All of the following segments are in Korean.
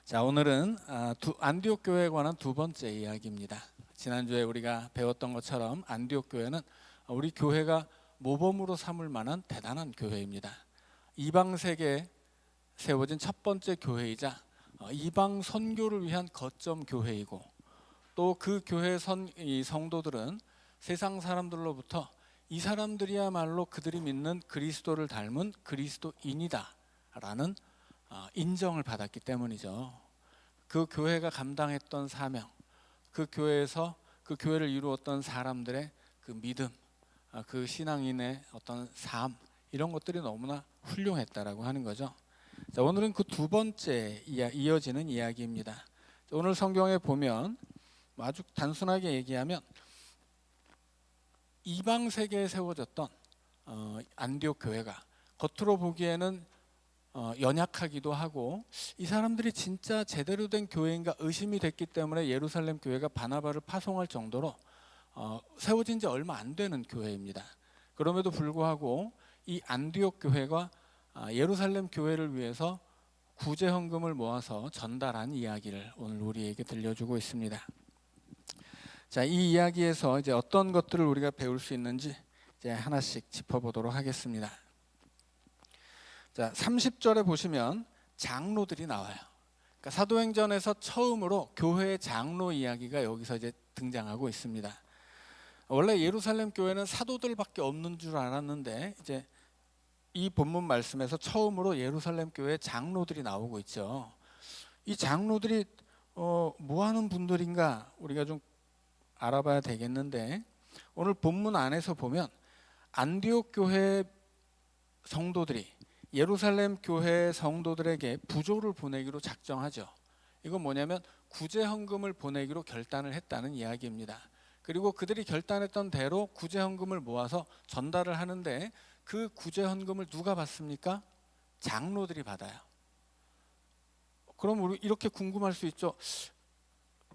자, 오늘은 안디옥 교회에 관한 두 번째 이야기입니다. 지난주에 우리가 배웠던 것처럼 안디옥 교회는 우리 교회가 모범으로 삼을 만한 대단한 교회입니다. 이방 세계에 세워진 첫 번째 교회이자 이방 선교를 위한 거점 교회이고, 또 그 교회 이 성도들은 세상 사람들로부터 이 사람들이야말로 그들이 믿는 그리스도를 닮은 그리스도인이다라는 인정을 받았기 때문이죠. 그 교회가 감당했던 사명, 그 교회에서 그 교회를 이루었던 사람들의 그 믿음, 그 신앙인의 어떤 삶, 이런 것들이 너무나 훌륭했다라고 하는 거죠. 자, 오늘은 그 두 번째 이어지는 이야기입니다. 오늘 성경에 보면 아주 단순하게 얘기하면 이방 세계에 세워졌던 안디옥 교회가 겉으로 보기에는 연약하기도 하고, 이 사람들이 진짜 제대로 된 교회인가 의심이 됐기 때문에 예루살렘 교회가 바나바를 파송할 정도로 세워진 지 얼마 안 되는 교회입니다. 그럼에도 불구하고 이 안디옥 교회가 예루살렘 교회를 위해서 구제 헌금을 모아서 전달한 이야기를 오늘 우리에게 들려주고 있습니다. 자, 이 이야기에서 이제 어떤 것들을 우리가 배울 수 있는지 이제 하나씩 짚어보도록 하겠습니다. 자, 30절에 보시면 장로들이 나와요. 그러니까 사도행전에서 처음으로 교회의 장로 이야기가 여기서 이제 등장하고 있습니다. 원래 예루살렘 교회는 사도들밖에 없는 줄 알았는데 이제 이 본문 말씀에서 처음으로 예루살렘 교회 장로들이 나오고 있죠. 이 장로들이 뭐 하는 분들인가 우리가 좀 알아봐야 되겠는데, 오늘 본문 안에서 보면 안디옥 교회 성도들이 예루살렘 교회 성도들에게 부조를 보내기로 작정하죠. 이건 뭐냐면 구제 헌금을 보내기로 결단을 했다는 이야기입니다. 그리고 그들이 결단했던 대로 구제 헌금을 모아서 전달을 하는데, 그 구제 헌금을 누가 받습니까? 장로들이 받아요. 그럼 우리 이렇게 궁금할 수 있죠.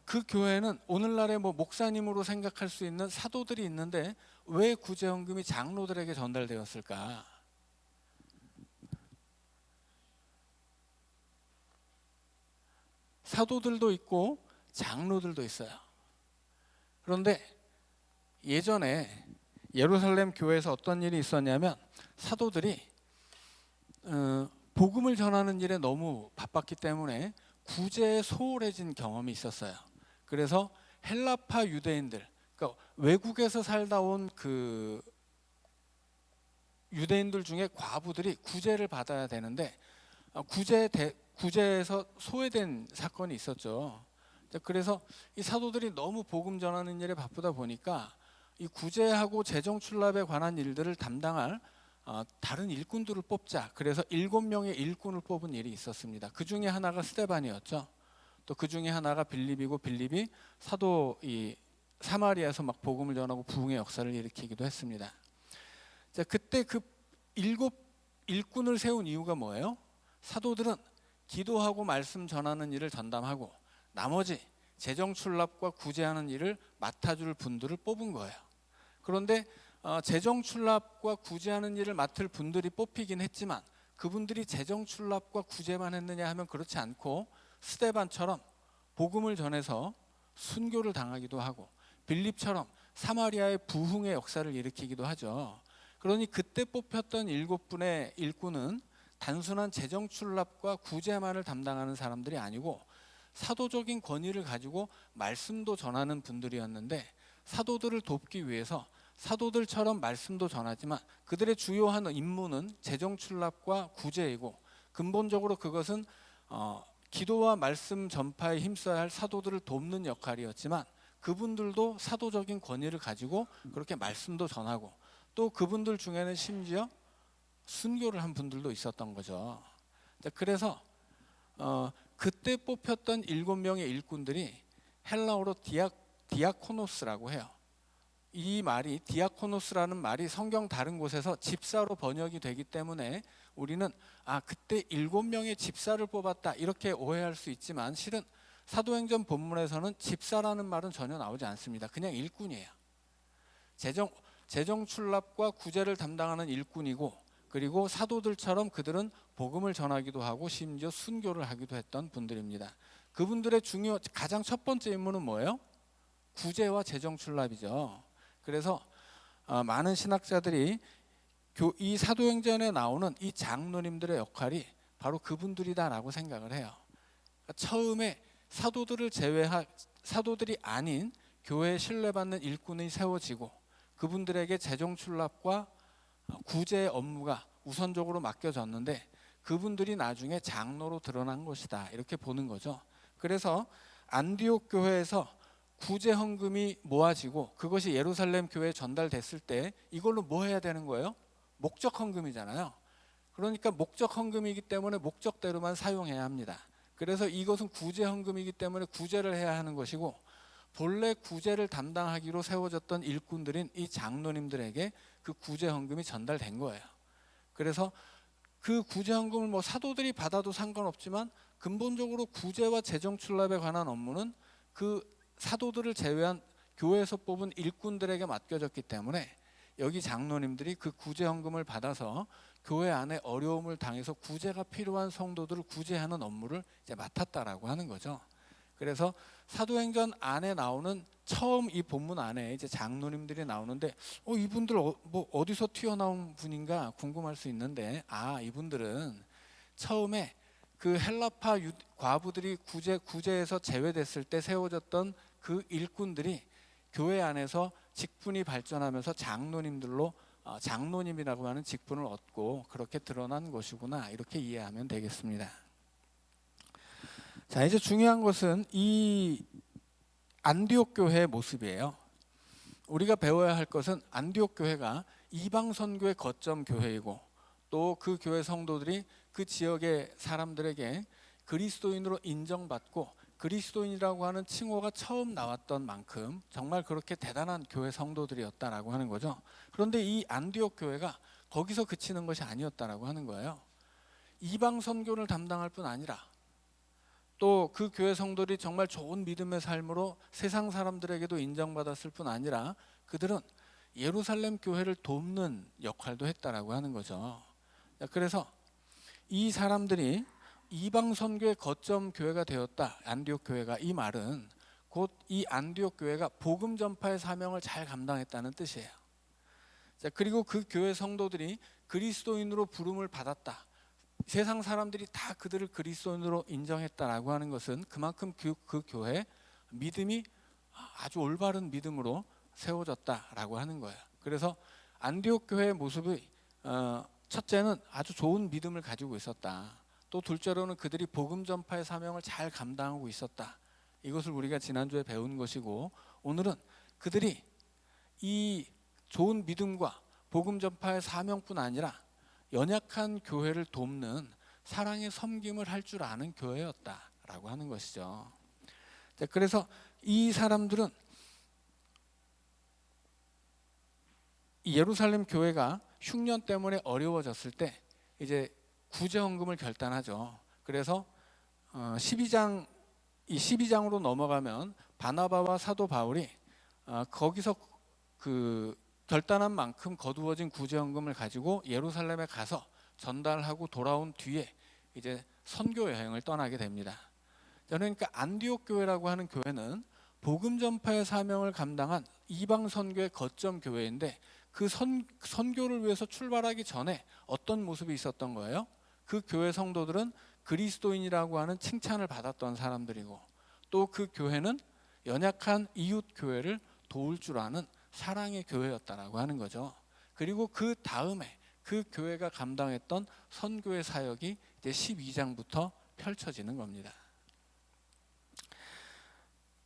그 교회는 오늘날의 목사님으로 생각할 수 있는 사도들이 있는데 왜 구제 헌금이 장로들에게 전달되었을까? 사도들도 있고 장로들도 있어요. 그런데 예전에 예루살렘 교회에서 어떤 일이 있었냐면, 사도들이 복음을 전하는 일에 너무 바빴기 때문에 구제에 소홀해진 경험이 있었어요. 그래서 헬라파 유대인들, 그러니까 외국에서 살다 온 그 유대인들 중에 과부들이 구제를 받아야 되는데 구제에서 소외된 사건이 있었죠. 그래서 이 사도들이 너무 복음 전하는 일에 바쁘다 보니까 이 구제하고 재정 출납에 관한 일들을 담당할 다른 일꾼들을 뽑자. 그래서 7명의 일꾼을 뽑은 일이 있었습니다. 그 중에 하나가 스데반이었죠. 또 그 중에 하나가 빌립이고, 빌립이 사도 이 사마리아에서 막 복음을 전하고 부흥의 역사를 일으키기도 했습니다. 자, 그때 그 7 일꾼을 세운 이유가 뭐예요? 사도들은 기도하고 말씀 전하는 일을 전담하고 나머지 재정 출납과 구제하는 일을 맡아줄 분들을 뽑은 거예요. 그런데 재정 출납과 구제하는 일을 맡을 분들이 뽑히긴 했지만 그분들이 재정 출납과 구제만 했느냐 하면 그렇지 않고, 스데반처럼 복음을 전해서 순교를 당하기도 하고 빌립처럼 사마리아의 부흥의 역사를 일으키기도 하죠. 그러니 그때 뽑혔던 7분의 일꾼은 단순한 재정 출납과 구제만을 담당하는 사람들이 아니고 사도적인 권위를 가지고 말씀도 전하는 분들이었는데, 사도들을 돕기 위해서 사도들처럼 말씀도 전하지만 그들의 주요한 임무는 재정 출납과 구제이고, 근본적으로 그것은 기도와 말씀 전파에 힘써야 할 사도들을 돕는 역할이었지만 그분들도 사도적인 권위를 가지고 그렇게 말씀도 전하고, 또 그분들 중에는 심지어 순교를 한 분들도 있었던 거죠. 그래서 그때 뽑혔던 7명의 일꾼들이 헬라어로 디아코노스라고 해요. 이 말이, 디아코노스라는 말이 성경 다른 곳에서 집사로 번역이 되기 때문에 우리는 그때 7명의 집사를 뽑았다 이렇게 오해할 수 있지만, 실은 사도행전 본문에서는 집사라는 말은 전혀 나오지 않습니다. 그냥 일꾼이에요. 재정 출납과 구제를 담당하는 일꾼이고, 그리고 사도들처럼 그들은 복음을 전하기도 하고 심지어 순교를 하기도 했던 분들입니다. 그분들의 가장 첫 번째 임무는 뭐예요? 구제와 재정출납이죠. 그래서 많은 신학자들이 이 사도행전에 나오는 이 장로님들의 역할이 바로 그분들이다라고 생각을 해요. 그러니까 처음에 사도들이 아닌 교회에 신뢰받는 일꾼이 세워지고 그분들에게 재정출납과 구제의 업무가 우선적으로 맡겨졌는데 그분들이 나중에 장로로 드러난 것이다, 이렇게 보는 거죠. 그래서 안디옥 교회에서 구제 헌금이 모아지고 그것이 예루살렘 교회에 전달됐을 때 이걸로 뭐 해야 되는 거예요? 목적 헌금이잖아요. 그러니까 목적 헌금이기 때문에 목적대로만 사용해야 합니다. 그래서 이것은 구제 헌금이기 때문에 구제를 해야 하는 것이고, 본래 구제를 담당하기로 세워졌던 일꾼들인 이 장로님들에게 그 구제 헌금이 전달된 거예요. 그래서 그 구제 헌금을 뭐 사도들이 받아도 상관없지만 근본적으로 구제와 재정 출납에 관한 업무는 그 사도들을 제외한 교회에서 뽑은 일꾼들에게 맡겨졌기 때문에 여기 장로님들이 그 구제 헌금을 받아서 교회 안에 어려움을 당해서 구제가 필요한 성도들을 구제하는 업무를 이제 맡았다라고 하는 거죠. 그래서 사도행전 안에 나오는 처음 이 본문 안에 이제 장로님들이 나오는데 이분들 뭐 어디서 튀어나온 분인가 궁금할 수 있는데, 이분들은 처음에 그 헬라파 과부들이 구제에서 제외됐을 때 세워졌던 그 일꾼들이 교회 안에서 직분이 발전하면서 장로님이라고 하는 직분을 얻고 그렇게 드러난 것이구나, 이렇게 이해하면 되겠습니다. 자, 이제 중요한 것은 이 안디옥 교회의 모습이에요. 우리가 배워야 할 것은 안디옥 교회가 이방 선교의 거점 교회이고 또 그 교회 성도들이 그 지역의 사람들에게 그리스도인으로 인정받고 그리스도인이라고 하는 칭호가 처음 나왔던 만큼 정말 그렇게 대단한 교회 성도들이었다라고 하는 거죠. 그런데 이 안디옥 교회가 거기서 그치는 것이 아니었다라고 하는 거예요. 이방 선교를 담당할 뿐 아니라 또 그 교회 성도들이 정말 좋은 믿음의 삶으로 세상 사람들에게도 인정받았을 뿐 아니라 그들은 예루살렘 교회를 돕는 역할도 했다라고 하는 거죠. 그래서 이 사람들이 이방 선교의 거점 교회가 되었다, 안디옥 교회가, 이 말은 곧 이 안디옥 교회가 복음 전파의 사명을 잘 감당했다는 뜻이에요. 그리고 그 교회 성도들이 그리스도인으로 부름을 받았다, 세상 사람들이 다 그들을 그리스도인으로 인정했다라고 하는 것은 그만큼 그 교회 믿음이 아주 올바른 믿음으로 세워졌다라고 하는 거예요. 그래서 안디옥 교회의 모습이 첫째는 아주 좋은 믿음을 가지고 있었다. 또 둘째로는 그들이 복음 전파의 사명을 잘 감당하고 있었다. 이것을 우리가 지난주에 배운 것이고, 오늘은 그들이 이 좋은 믿음과 복음 전파의 사명뿐 아니라 연약한 교회를 돕는 사랑의 섬김을 할 줄 아는 교회였다라고 하는 것이죠. 그래서 이 사람들은 예루살렘 교회가 흉년 때문에 어려워졌을 때 이제 구제 헌금을 결단하죠. 그래서 12장으로 넘어가면 바나바와 사도 바울이 거기서 그 결단한 만큼 거두어진 구제 헌금을 가지고 예루살렘에 가서 전달하고 돌아온 뒤에 이제 선교 여행을 떠나게 됩니다. 그러니까 안디옥 교회라고 하는 교회는 복음 전파의 사명을 감당한 이방 선교의 거점 교회인데 그 선교를 위해서 출발하기 전에 어떤 모습이 있었던 거예요? 그 교회 성도들은 그리스도인이라고 하는 칭찬을 받았던 사람들이고 또 그 교회는 연약한 이웃 교회를 도울 줄 아는 사랑의 교회였다라고 하는 거죠. 그리고 그 다음에 그 교회가 감당했던 선교의 사역이 이제 12장부터 펼쳐지는 겁니다.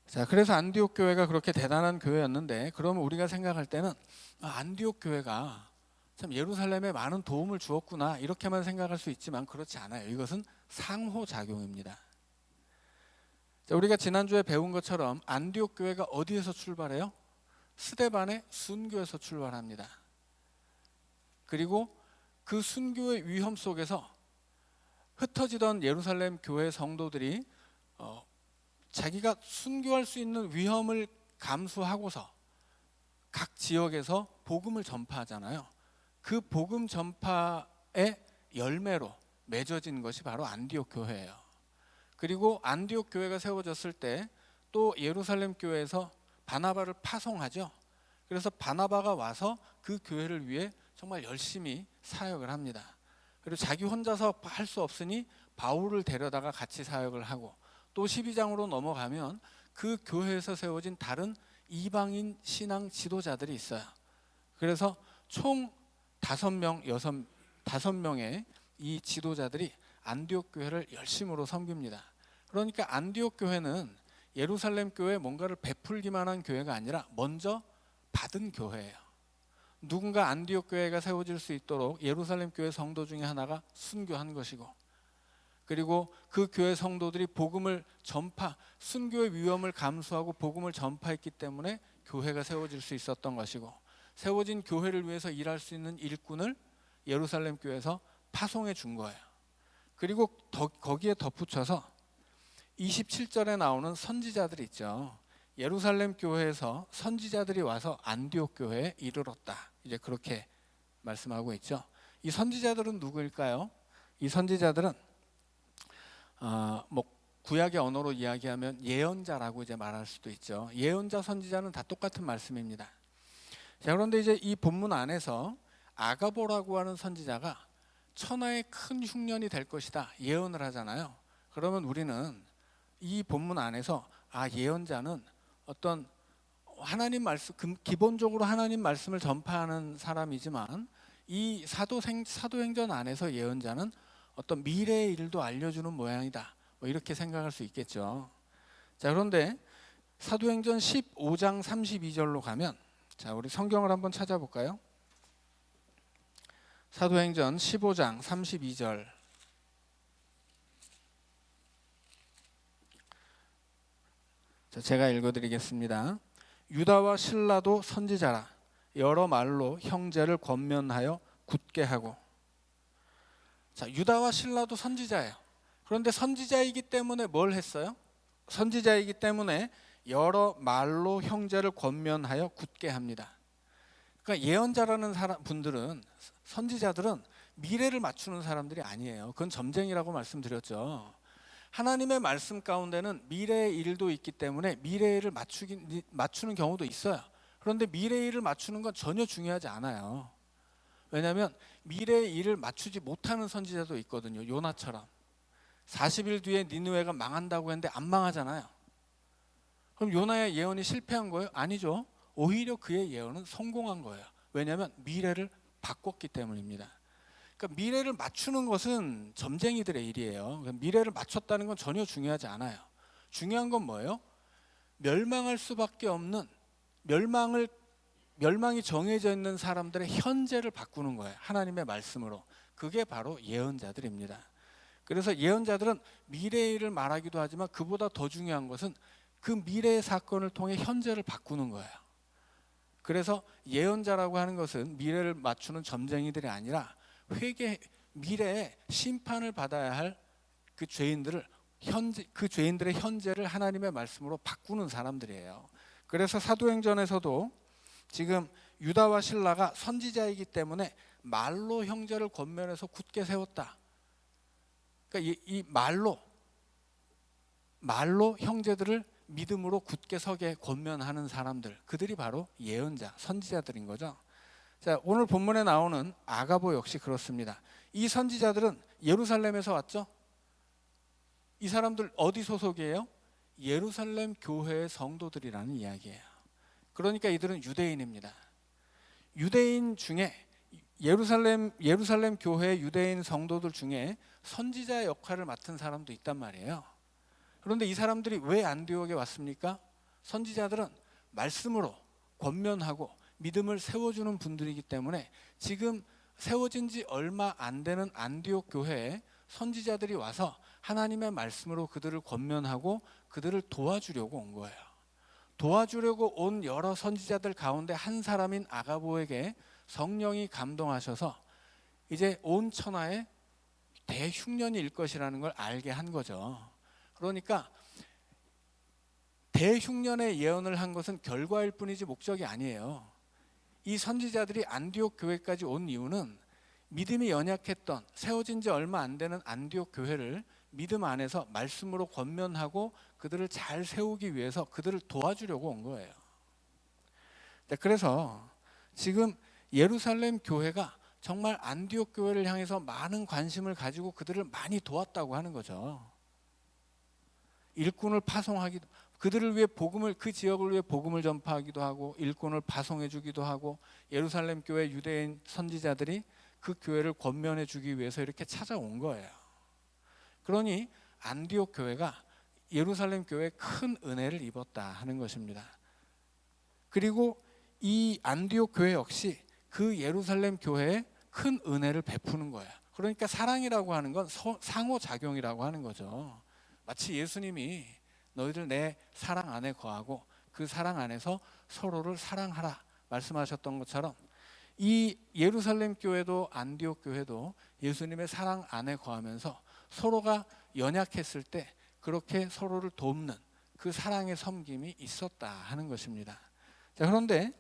자, 그래서 안디옥 교회가 그렇게 대단한 교회였는데, 그러면 우리가 생각할 때는 안디옥 교회가 참 예루살렘에 많은 도움을 주었구나, 이렇게만 생각할 수 있지만 그렇지 않아요. 이것은 상호작용입니다. 자, 우리가 지난주에 배운 것처럼 안디옥 교회가 어디에서 출발해요? 스데반의 순교에서 출발합니다. 그리고 그 순교의 위험 속에서 흩어지던 예루살렘 교회 성도들이 자기가 순교할 수 있는 위험을 감수하고서 각 지역에서 복음을 전파하잖아요. 그 복음 전파 열매로 맺어진 것이 바로 안디옥 교회예요. 그리고 안디옥 교회가 세워졌을 때 또 예루살렘 교회에서 바나바를 파송하죠. 그래서 바나바가 와서 그 교회를 위해 정말 열심히 사역을 합니다. 그리고 자기 혼자서 할 수 없으니 바울을 데려다가 같이 사역을 하고, 또 12장으로 넘어가면 그 교회에서 세워진 다른 이방인 신앙 지도자들이 있어요. 그래서 총 5명의 이 지도자들이 안디옥 교회를 열심으로 섬깁니다. 그러니까 안디옥 교회는 예루살렘 교회에 뭔가를 베풀기만 한 교회가 아니라 먼저 받은 교회예요. 누군가 안디옥 교회가 세워질 수 있도록 예루살렘 교회 성도 중에 하나가 순교한 것이고, 그리고 그 교회 성도들이 복음을 순교의 위험을 감수하고 복음을 전파했기 때문에 교회가 세워질 수 있었던 것이고, 세워진 교회를 위해서 일할 수 있는 일꾼을 예루살렘 교회에서 파송해 준 거예요. 그리고 거기에 덧붙여서 27절에 나오는 선지자들이 있죠. 예루살렘 교회에서 선지자들이 와서 안디옥 교회에 이르렀다. 이제 그렇게 말씀하고 있죠. 이 선지자들은 누구일까요? 이 선지자들은 구약의 언어로 이야기하면 예언자라고 이제 말할 수도 있죠. 예언자, 선지자는 다 똑같은 말씀입니다. 자, 그런데 이제 이 본문 안에서 아가보라고 하는 선지자가 천하의 큰 흉년이 될 것이다 예언을 하잖아요. 그러면 우리는 이 본문 안에서 예언자는 어떤 하나님 말씀, 기본적으로 하나님 말씀을 전파하는 사람이지만, 이 사도행전 안에서 예언자는 어떤 미래의 일도 알려주는 모양이다, 이렇게 생각할 수 있겠죠. 자, 그런데 사도행전 15장 32절로 가면, 자, 우리 성경을 한번 찾아볼까요? 사도행전 15장 32절. 자, 제가 읽어드리겠습니다. 유다와 실라도 선지자라, 여러 말로 형제를 권면하여 굳게 하고. 자, 유다와 실라도 선지자예요. 그런데 선지자이기 때문에 뭘 했어요? 선지자이기 때문에 여러 말로 형제를 권면하여 굳게 합니다. 그러니까 예언자라는 분들은, 선지자들은 미래를 맞추는 사람들이 아니에요. 그건 점쟁이라고 말씀드렸죠. 하나님의 말씀 가운데는 미래의 일도 있기 때문에 미래의 일을 맞추는 경우도 있어요. 그런데 미래의 일을 맞추는 건 전혀 중요하지 않아요. 왜냐하면 미래의 일을 맞추지 못하는 선지자도 있거든요. 요나처럼 40일 뒤에 니느웨가 망한다고 했는데 안 망하잖아요. 그럼 요나의 예언이 실패한 거예요? 아니죠. 오히려 그의 예언은 성공한 거예요. 왜냐하면 미래를 바꿨기 때문입니다. 그러니까 미래를 맞추는 것은 점쟁이들의 일이에요. 미래를 맞췄다는 건 전혀 중요하지 않아요. 중요한 건 뭐예요? 멸망할 수밖에 없는, 멸망이 정해져 있는 사람들의 현재를 바꾸는 거예요. 하나님의 말씀으로. 그게 바로 예언자들입니다. 그래서 예언자들은 미래의 일을 말하기도 하지만 그보다 더 중요한 것은 그 미래의 사건을 통해 현재를 바꾸는 거예요. 그래서 예언자라고 하는 것은 미래를 맞추는 점쟁이들이 아니라 미래에 심판을 받아야 할 그 죄인들의 현재를 하나님의 말씀으로 바꾸는 사람들이에요. 그래서 사도행전에서도 지금 유다와 실라가 선지자이기 때문에 말로 형제를 권면해서 굳게 세웠다. 그러니까 이 말로 형제들을 믿음으로 굳게 서게 권면하는 사람들, 그들이 바로 예언자, 선지자들인 거죠. 자, 오늘 본문에 나오는 아가보 역시 그렇습니다. 이 선지자들은 예루살렘에서 왔죠. 이 사람들 어디 소속이에요? 예루살렘 교회의 성도들이라는 이야기예요. 그러니까 이들은 유대인입니다. 유대인 중에 예루살렘 교회의 유대인 성도들 중에 선지자 역할을 맡은 사람도 있단 말이에요. 그런데 이 사람들이 왜 안디옥에 왔습니까? 선지자들은 말씀으로 권면하고 믿음을 세워주는 분들이기 때문에 지금 세워진 지 얼마 안 되는 안디옥 교회에 선지자들이 와서 하나님의 말씀으로 그들을 권면하고 그들을 도와주려고 온 거예요. 도와주려고 온 여러 선지자들 가운데 한 사람인 아가보에게 성령이 감동하셔서 이제 온 천하에 대흉년이 일 것이라는 걸 알게 한 거죠. 그러니까 대흉년의 예언을 한 것은 결과일 뿐이지 목적이 아니에요. 이 선지자들이 안디옥 교회까지 온 이유는 믿음이 연약했던 세워진 지 얼마 안 되는 안디옥 교회를 믿음 안에서 말씀으로 권면하고 그들을 잘 세우기 위해서 그들을 도와주려고 온 거예요. 그래서 지금 예루살렘 교회가 정말 안디옥 교회를 향해서 많은 관심을 가지고 그들을 많이 도왔다고 하는 거죠. 일꾼을 파송하기도, 그들을 위해 복음을, 그 지역을 위해 복음을 전파하기도 하고 일꾼을 파송해 주기도 하고, 예루살렘 교회 유대인 선지자들이 그 교회를 권면해 주기 위해서 이렇게 찾아온 거예요. 그러니 안디옥 교회가 예루살렘 교회에 큰 은혜를 입었다 하는 것입니다. 그리고 이 안디옥 교회 역시 그 예루살렘 교회에 큰 은혜를 베푸는 거예요. 그러니까 사랑이라고 하는 건 상호작용이라고 하는 거죠. 마치 예수님이 너희들 내 사랑 안에 거하고 그 사랑 안에서 서로를 사랑하라 말씀하셨던 것처럼, 이 예루살렘 교회도 안디옥 교회도 예수님의 사랑 안에 거하면서 서로가 연약했을 때 그렇게 서로를 돕는 그 사랑의 섬김이 있었다 하는 것입니다. 자, 그런데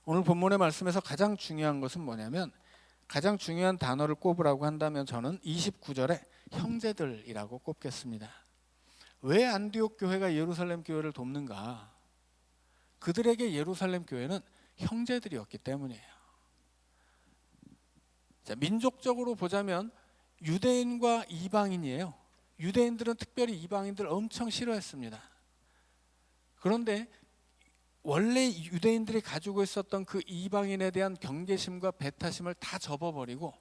오늘 본문의 말씀에서 가장 중요한 것은 뭐냐면, 가장 중요한 단어를 꼽으라고 한다면 저는 29절에 형제들이라고 꼽겠습니다. 왜 안디옥 교회가 예루살렘 교회를 돕는가? 그들에게 예루살렘 교회는 형제들이었기 때문이에요. 자, 민족적으로 보자면 유대인과 이방인이에요. 유대인들은 특별히 이방인들 엄청 싫어했습니다. 그런데 원래 유대인들이 가지고 있었던 그 이방인에 대한 경계심과 배타심을 다 접어버리고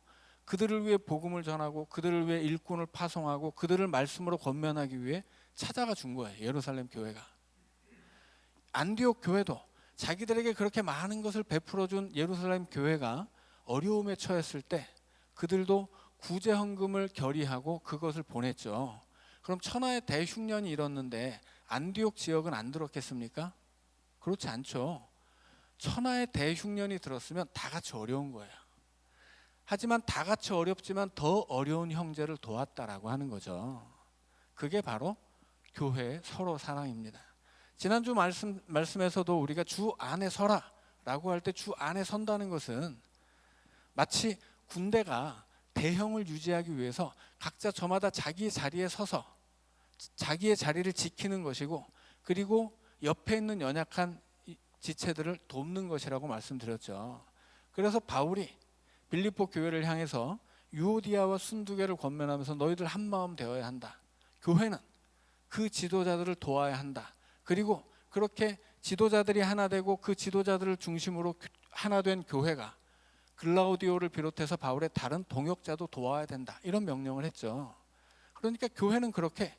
그들을 위해 복음을 전하고 그들을 위해 일꾼을 파송하고 그들을 말씀으로 권면하기 위해 찾아가 준 거예요, 예루살렘 교회가. 안디옥 교회도 자기들에게 그렇게 많은 것을 베풀어 준 예루살렘 교회가 어려움에 처했을 때 그들도 구제 헌금을 결의하고 그것을 보냈죠. 그럼 천하의 대흉년이 일었는데 안디옥 지역은 안 들었겠습니까? 그렇지 않죠. 천하의 대흉년이 들었으면 다 같이 어려운 거예요. 하지만 다 같이 어렵지만 더 어려운 형제를 도왔다라고 하는 거죠. 그게 바로 교회의 서로 사랑입니다. 지난주 말씀에서도 우리가 주 안에 서라라고 할 때 주 안에 선다는 것은 마치 군대가 대형을 유지하기 위해서 각자 저마다 자기의 자리에 서서 자기의 자리를 지키는 것이고, 그리고 옆에 있는 연약한 지체들을 돕는 것이라고 말씀드렸죠. 그래서 바울이 빌립보 교회를 향해서 유오디아와 순두개를 권면하면서 너희들 한 마음 되어야 한다. 교회는 그 지도자들을 도와야 한다. 그리고 그렇게 지도자들이 하나 되고 그 지도자들을 중심으로 하나 된 교회가 글라우디오를 비롯해서 바울의 다른 동역자도 도와야 된다. 이런 명령을 했죠. 그러니까 교회는 그렇게,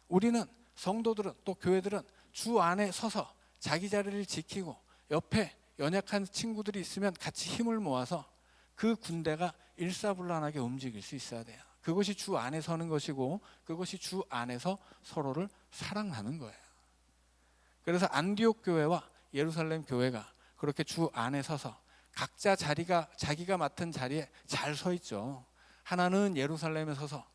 우리는 성도들은 또 교회들은 주 안에 서서 자기 자리를 지키고 옆에 연약한 친구들이 있으면 같이 힘을 모아서 그 군대가 일사불란하게 움직일 수 있어야 돼요. 그것이 주 안에 서는 것이고 그것이 주 안에서 서로를 사랑하는 거예요. 그래서 안디옥 교회와 예루살렘 교회가 그렇게 주 안에 서서 각자 자기가 맡은 자리에 잘 서 있죠. 하나는 예루살렘에 서서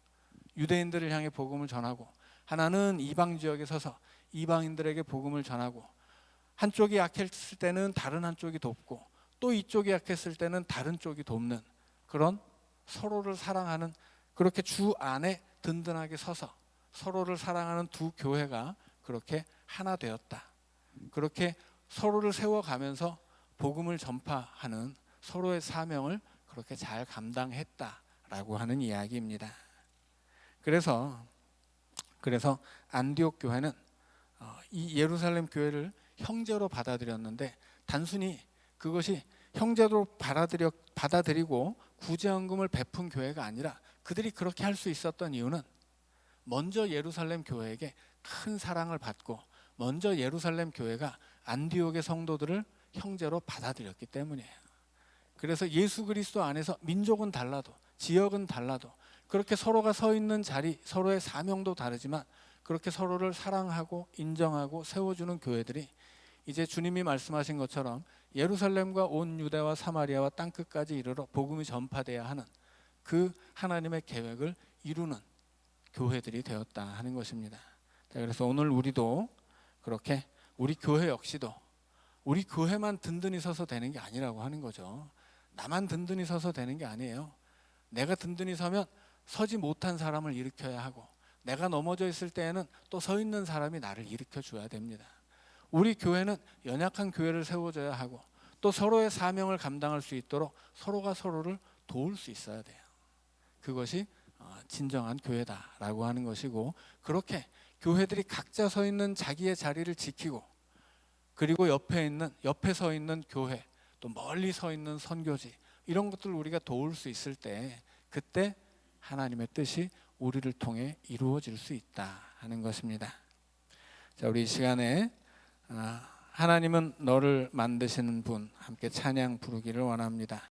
유대인들을 향해 복음을 전하고, 하나는 이방 지역에 서서 이방인들에게 복음을 전하고, 한쪽이 약했을 때는 다른 한쪽이 돕고, 또 이쪽이 약했을 때는 다른 쪽이 돕는 그런 서로를 사랑하는, 그렇게 주 안에 든든하게 서서 서로를 사랑하는 두 교회가 그렇게 하나 되었다. 그렇게 서로를 세워가면서 복음을 전파하는 서로의 사명을 그렇게 잘 감당했다라고 하는 이야기입니다. 그래서 안디옥 교회는 이 예루살렘 교회를 형제로 받아들였는데, 단순히 그것이 형제로 받아들이고 구제헌금을 베푼 교회가 아니라, 그들이 그렇게 할 수 있었던 이유는 먼저 예루살렘 교회에게 큰 사랑을 받고 먼저 예루살렘 교회가 안디옥의 성도들을 형제로 받아들였기 때문이에요. 그래서 예수 그리스도 안에서 민족은 달라도 지역은 달라도 그렇게 서로가 서 있는 자리, 서로의 사명도 다르지만 그렇게 서로를 사랑하고 인정하고 세워주는 교회들이 이제 주님이 말씀하신 것처럼 예루살렘과 온 유대와 사마리아와 땅끝까지 이르러 복음이 전파돼야 하는 그 하나님의 계획을 이루는 교회들이 되었다 하는 것입니다. 그래서 오늘 우리도 그렇게 우리 교회 역시도 우리 교회만 든든히 서서 되는 게 아니라고 하는 거죠. 나만 든든히 서서 되는 게 아니에요. 내가 든든히 서면 서지 못한 사람을 일으켜야 하고, 내가 넘어져 있을 때에는 또 서 있는 사람이 나를 일으켜 줘야 됩니다. 우리 교회는 연약한 교회를 세워줘야 하고, 또 서로의 사명을 감당할 수 있도록 서로가 서로를 도울 수 있어야 돼요. 그것이 진정한 교회다라고 하는 것이고, 그렇게 교회들이 각자 서 있는 자기의 자리를 지키고, 그리고 옆에 서 있는 교회, 또 멀리 서 있는 선교지, 이런 것들을 우리가 도울 수 있을 때, 그때 하나님의 뜻이 우리를 통해 이루어질 수 있다 하는 것입니다. 자, 우리 이 시간에 하나님은 너를 만드시는 분, 함께 찬양 부르기를 원합니다.